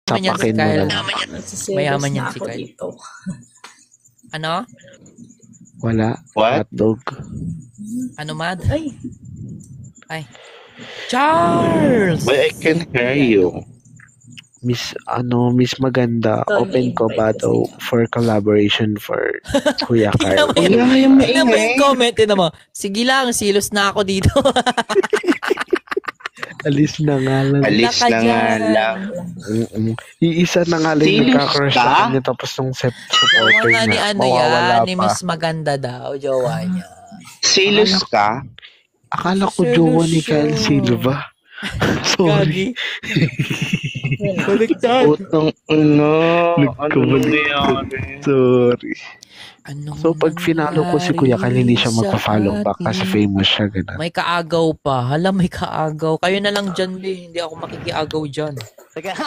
Mayaman yan si Sapakin mo Kyle. na lang. Mayaman yan si Kyle. Ano? Wala. What? Hotdog. Ano, Mad? Ay, Charles! But I can hear you. Miss Maganda, open ko ba daw for collaboration for Kuya Carl? Tingnan mo yung comment, tingnan mo. Sige lang, silos na ako dito. Alis na nga lang. Alis na nga lang. Iisa na nga lang yung Silos kakrush ka? sa kanya tapos nung supporter Jowa nga ni niya, ano mawawala yan, ni pa. Miss Maganda daw, jowa niya. Silos ka? Akala ko jowa ni Kyle Silva. Sorry. Baliktad. Utang ano? Ano Nagkabaliktad. nangyari? Sorry. Anong So pag finalo ko si Kuya Kyle, hindi siya magpa-follow back kasi famous siya, gano'n. May kaagaw pa. Hala, may kaagaw. Kayo na lang dyan, be. Hindi ako makikiagaw dyan.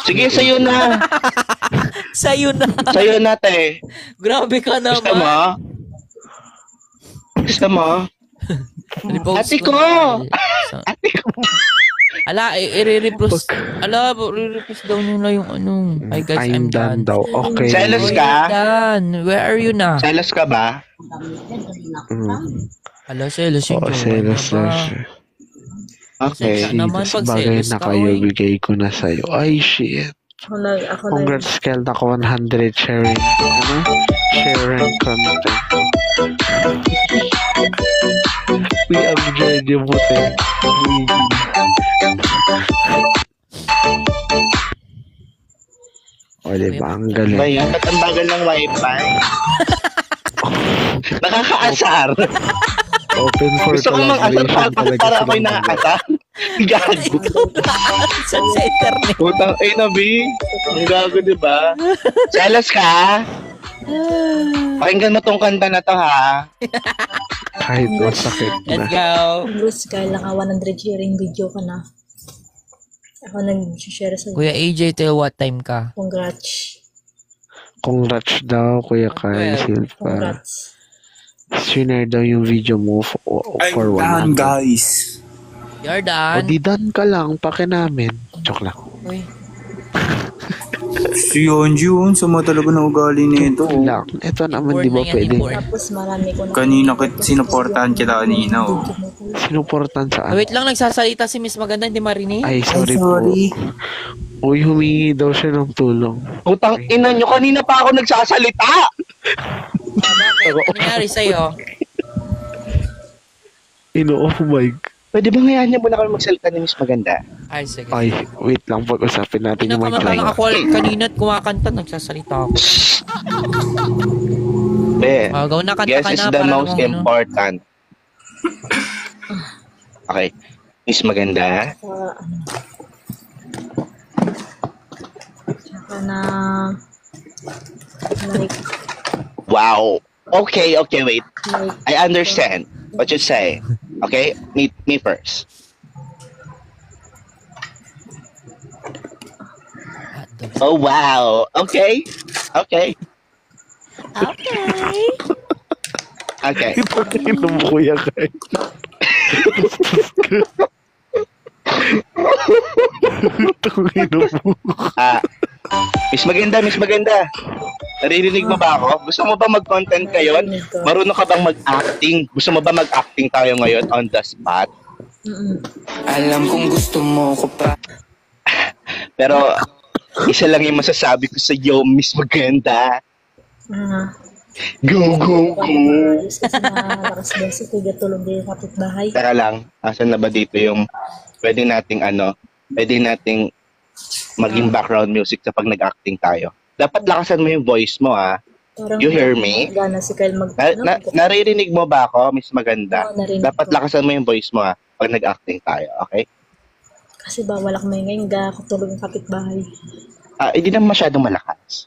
Sige, sa'yo na. Sa'yo na. Sa'yo na, te. Grabe ka naman. Gusto mo? Gusto mo? Repost Ate ko! Ate ko! Ala, i-repost. Ala, i-repost daw nila yung ano. Hi guys, I'm done. daw. Okay. Selos ka? Done. Where are you na? Selos ka ba? Ala, selos yung Oo, jowa selos niya na ba? siya. Okay. Naman pag Bagay selos na ka, kayo, oy. bigay ko na sa'yo. Ay, shit. Ako na. Congrats, Kel. Naka 100 sharing. Ano? Sharing content. We enjoyed yung buti. O, diba? Ang Ba galing. yan? Ba't ang bagal ng wifi? Nakakaasar. Open for Gusto kong mang-asar collaboration para ako'y silang nakakasar. Gago. Sa internet. Putang ay nabi. Ang gago, diba? Selos ka? Pakinggan mo tong kanta na to, ha? kahit masakit Let's na. go. Bruce, Kyle, naka 100 sharing video ka na. Ako nag-share sa Kuya AJ, till what time ka? Congrats. Congrats daw, Kuya Kyle Silva. Congrats. Sinare daw yung video mo for 100. Guys. You're O done. di done ka lang, pake namin. Joke lang. Uy. Si Yonjun, sama talaga na ugali nito. Lang. Ito naman, di ba Import na yan, pwede import. Tapos marami ko na. Kanina sinuportahan kita kanina, oh. sinuportan sa Wait lang, nagsasalita si Miss Maganda, hindi marinig. Ay, sorry po. Uy, humingi daw siya ng tulong. Putang ina nyo, kanina pa ako nagsasalita! Bakit? Ano nangyari sa'yo? Ino-off mic. Pwede ba ngayon niya muna kami magsalita ni Miss Maganda? Ay, sige. Ay, wait lang, pag-usapin natin yung mic line. Pinakamaganda ako kanina at kumakanta, nagsasalita ako. Be, Gaw na kanta guess ka is na. the para most namang ano. important. Okay. Miss Maganda? Tsaka na like Wow. Okay, wait. like I understand what you say. Okay? Me first. Oh, wow. Okay. Okay. Okay. Ino mo, Kuya Kyle. Ino mo. Miss Maganda. Naririnig mo ba ako? Gusto mo ba mag-content ngayon? Marunong ka bang mag-acting? Gusto mo ba mag-acting tayo ngayon on the spot? Alam kong gusto mo ko pa. Pero, isa lang yung masasabi ko sa iyo, Miss Maganda. Go! kasi malakas beses tiga tulong din yung kapitbahay. Tara lang, asan na ba dito yung pwede nating maging background music sa pag nag-acting tayo? Dapat lakasan mo yung voice mo, ha? Parang You hear me? Gana si Kyle Naririnig mo ba ako, Miss Maganda? Oo, narinig Dapat ko. lakasan mo yung voice mo, ha? Pag nag-acting tayo, okay? Kasi bawal ako may ngayon, kutulog yung kapitbahay. Hindi naman masyadong malakas.